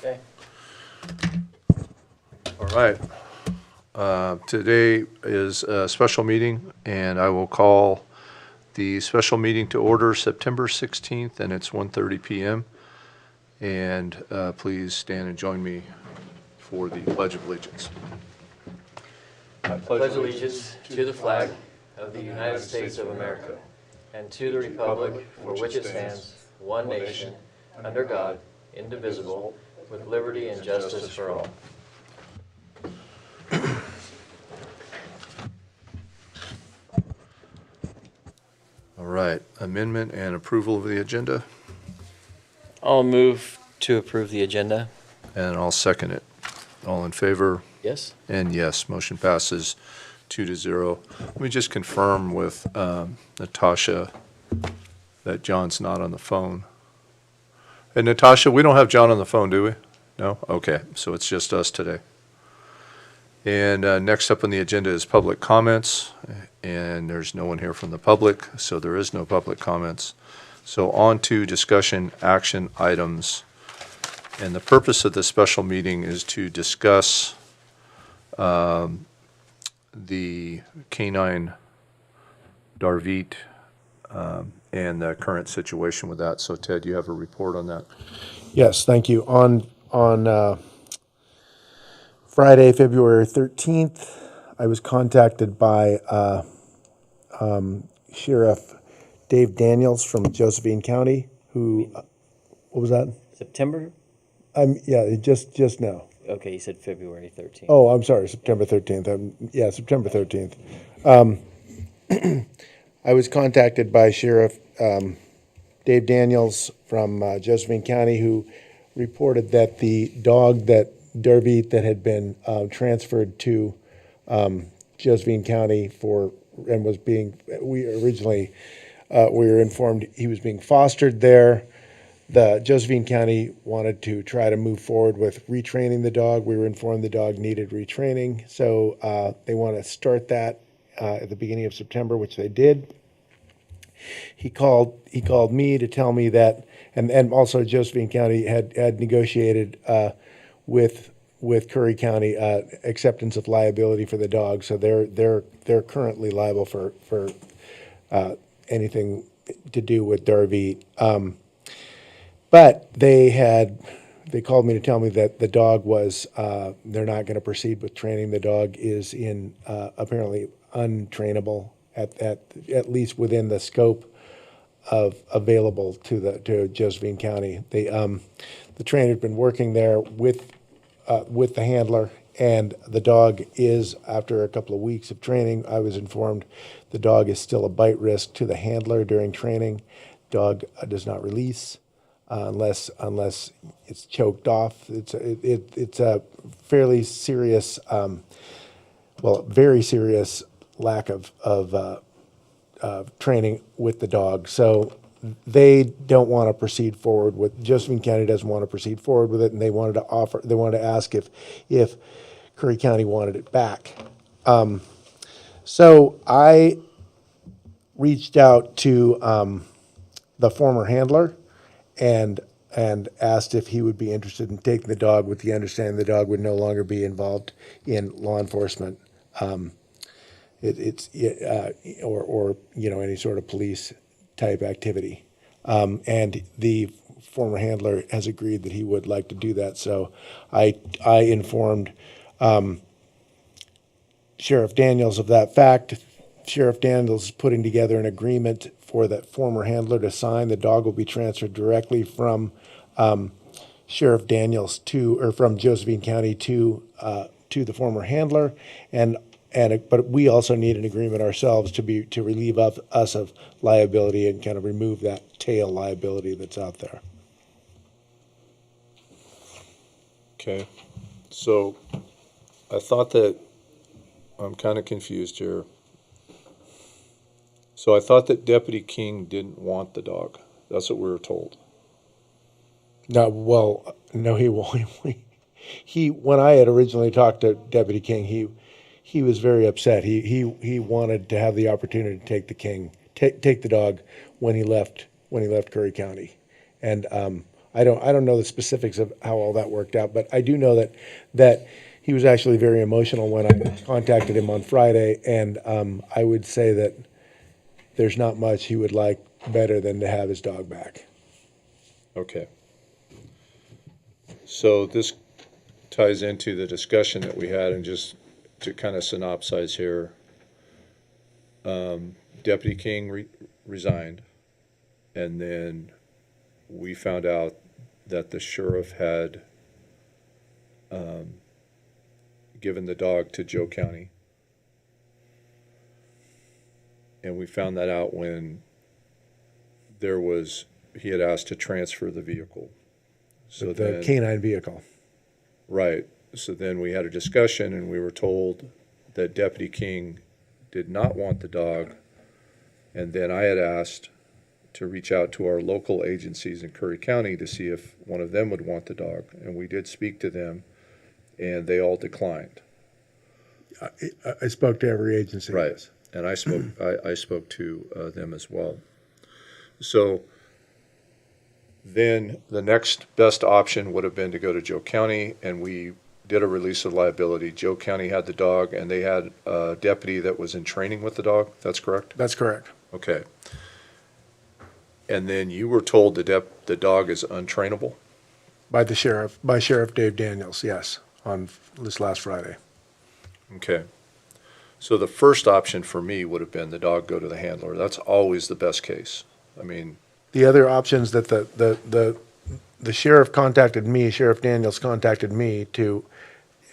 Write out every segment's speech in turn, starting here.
Okay. All right. Today is a special meeting, and I will call the special meeting to order September 16th, and it's 1:30 PM. And please stand and join me for the Pledge of Allegiance. I pledge allegiance to the flag of the United States of America and to the republic for which it stands, one nation, under God, indivisible, with liberty and justice for all. All right. Amendment and approval of the agenda, I'll move to approve the agenda. and I'll second it. All in favor? Yes? And yes, motion passes 2-0. Let me just confirm with Natasha that John's not on the phone. And Natasha, we don't have John on the phone, do we? No? Okay, so it's just us today. And next up on the agenda is public comments, and there's no one here from the public, so there is no public comments. So on to discussion action items. And the purpose of this special meeting is to discuss the canine Darvit and the current situation with that. So Ted, you have a report on that? Yes, thank you. On Friday, February 13th, I was contacted by Sheriff Dave Daniels from Josephine County, who, what was that? September? Yeah, just now. Okay, you said February 13th. Oh, I'm sorry, September 13th. Yeah, September 13th. I was contacted by Sheriff Dave Daniels from Josephine County, who reported that the dog that Darvit that had been transferred to Josephine County we were informed he was being fostered there. The Josephine County wanted to try to move forward with retraining the dog. We were informed the dog needed retraining, so they want to start that at the beginning of September, which they did. He called me to tell me that, and also Josephine County had negotiated with Curry County acceptance of liability for the dog, so they're currently liable for anything to do with Darvit. But they called me to tell me that the dog was, they're not going to proceed with training. The dog is apparently untrainable at least within the scope of available to Josephine County. The trainer had been working there with the handler, and the dog is, after a couple of weeks of training, I was informed the dog is still a bite risk to the handler during training. Dog does not release unless it's choked off. It's a fairly serious, very serious lack of training with the dog. So they don't want to proceed forward with, Josephine County doesn't want to proceed forward with it, and they wanted to ask if Curry County wanted it back. So I reached out to the former handler and asked if he would be interested in taking the dog, with the understanding the dog would no longer be involved in law enforcement, or any sort of police type activity. And the former handler has agreed that he would like to do that. So I informed Sheriff Daniels of that fact. Sheriff Daniels is putting together an agreement for that former handler to sign. The dog will be transferred directly from Sheriff Daniels from Josephine County to the former handler, but we also need an agreement ourselves to relieve us of liability and kind of remove that tail liability that's out there. Okay, so I thought that, I'm kind of confused here. So I thought that Deputy King didn't want the dog. That's what we were told. No, he won't. When I had originally talked to Deputy King, he was very upset. He wanted to have the opportunity to take the dog when he left Curry County, and I don't know the specifics of how all that worked out, but I do know that he was actually very emotional when I contacted him on Friday, and I would say that there's not much he would like better than to have his dog back. Okay. So this ties into the discussion that we had, and just to kind of synopsize here, Deputy King resigned, and then we found out that the sheriff had given the dog to Joe County. And we found that out when he had asked to transfer the vehicle. So With the canine vehicle. right. So then we had a discussion, and we were told that Deputy King did not want the dog. And then I had asked to reach out to our local agencies in Curry County to see if one of them would want the dog. And we did speak to them, and they all declined. I spoke to every agency. Right. And I spoke to them as well. So then the next best option would have been to go to Joe County, and we did a release of liability. Joe County had the dog, and they had a deputy that was in training with the dog. That's correct? That's correct. Okay. And then you were told the dog is untrainable? By Sheriff Dave Daniels, yes, on this last Friday. Okay. So the first option for me would have been the dog go to the handler. That's always the best case. I mean, The other options that the sheriff contacted me, Sheriff Daniels contacted me to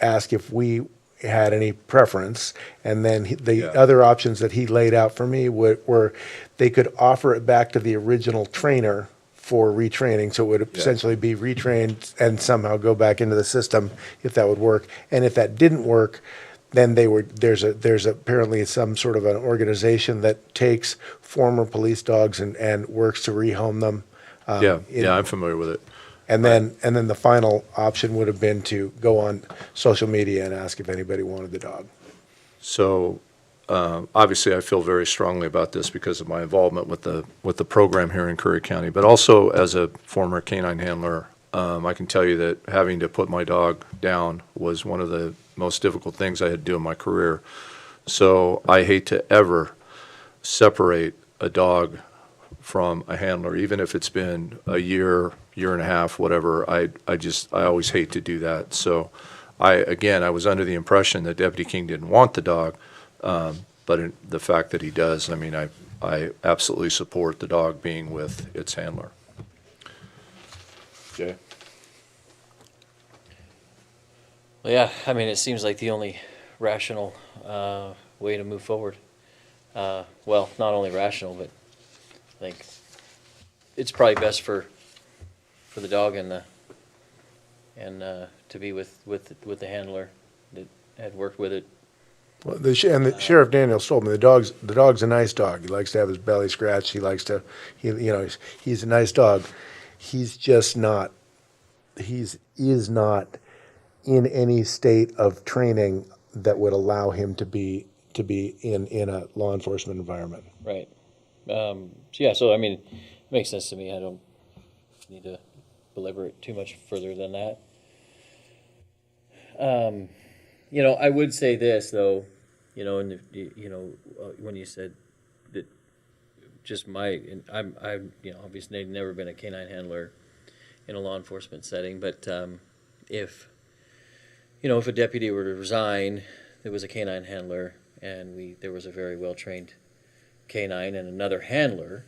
ask if we had any preference. And then the other options that he laid out for me were they could offer it back to the original trainer for retraining. So it would essentially be retrained and somehow go back into the system if that would work. And if that didn't work, then there's apparently some sort of an organization that takes former police dogs and works to rehome them. I'm familiar with it. And then the final option would have been to go on social media and ask if anybody wanted the dog. So obviously, I feel very strongly about this because of my involvement with the program here in Curry County, but also as a former canine handler, I can tell you that having to put my dog down was one of the most difficult things I had to do in my career. So I hate to ever separate a dog from a handler, even if it's been a year and a half, whatever. I always hate to do that. So I was under the impression that Deputy King didn't want the dog, but the fact that he does, I mean, I absolutely support the dog being with its handler. Jay? Well, yeah, I mean, it seems like the only rational way to move forward. Well, not only rational, but I think it's probably best for the dog and to be with the handler that had worked with it. Well, the Sheriff Daniels told me the dog's a nice dog. He likes to have his belly scratched. He likes to, he's a nice dog. He's just not. He is not in any state of training that would allow him to be in a law enforcement environment. Right. So I mean, it makes sense to me. I don't need to belabor it too much further than that. I would say this though, when you said that, just I'm obviously never been a canine handler in a law enforcement setting, but if a deputy were to resign, there was a canine handler, and there was a very well trained canine and another handler,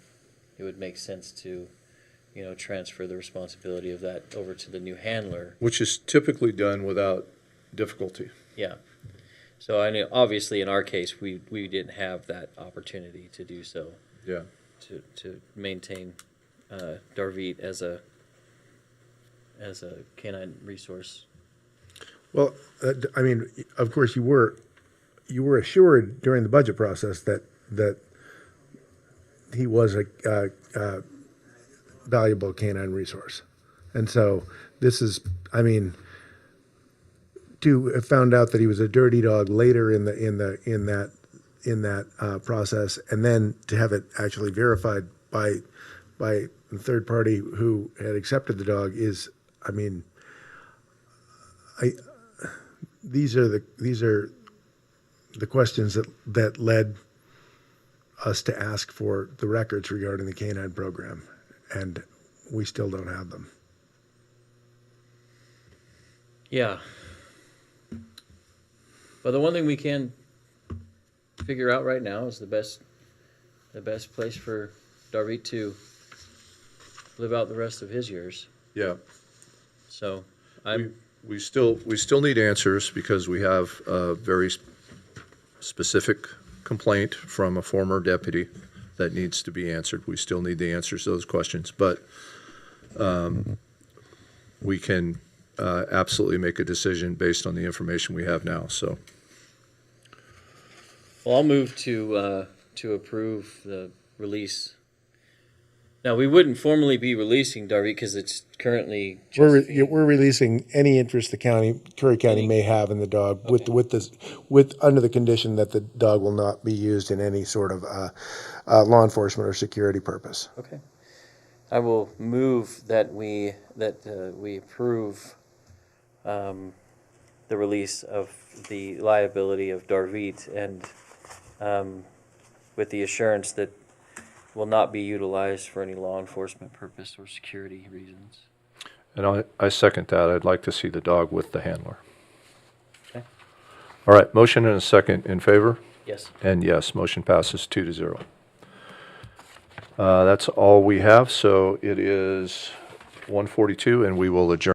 it would make sense to transfer the responsibility of that over to the new handler. Which is typically done without difficulty. Yeah. So I know, obviously, in our case, we didn't have that opportunity to do so. Yeah. To maintain Darvit as a canine resource. Well, I mean, of course, you were assured during the budget process that he was a valuable canine resource, and so this is, I mean, to have found out that he was a dirty dog later in that process, and then to have it actually verified by the third party who had accepted the dog is, I mean, these are the questions that led us to ask for the records regarding the canine program, and we still don't have them. Yeah. But the one thing we can figure out right now is the best place for Darby to live out the rest of his years. Yeah. So We still need answers because we have a very specific complaint from a former deputy that needs to be answered. We still need the answers to those questions, but we can absolutely make a decision based on the information we have now. So, well, I'll move to approve the release. Now, we wouldn't formally be releasing Darby because it's currently just We're releasing any interest the Curry County may have in the dog with under the condition that the dog will not be used in any sort of law enforcement or security purpose. Okay. I will move that we approve the release of the liability of Darvit and with the assurance that will not be utilized for any law enforcement purpose or security reasons. and I second that. I'd like to see the dog with the handler. Okay. All right, motion and a second in favor? Yes. And yes, motion passes 2-0. That's all we have, so it is 1:42, and we will adjourn.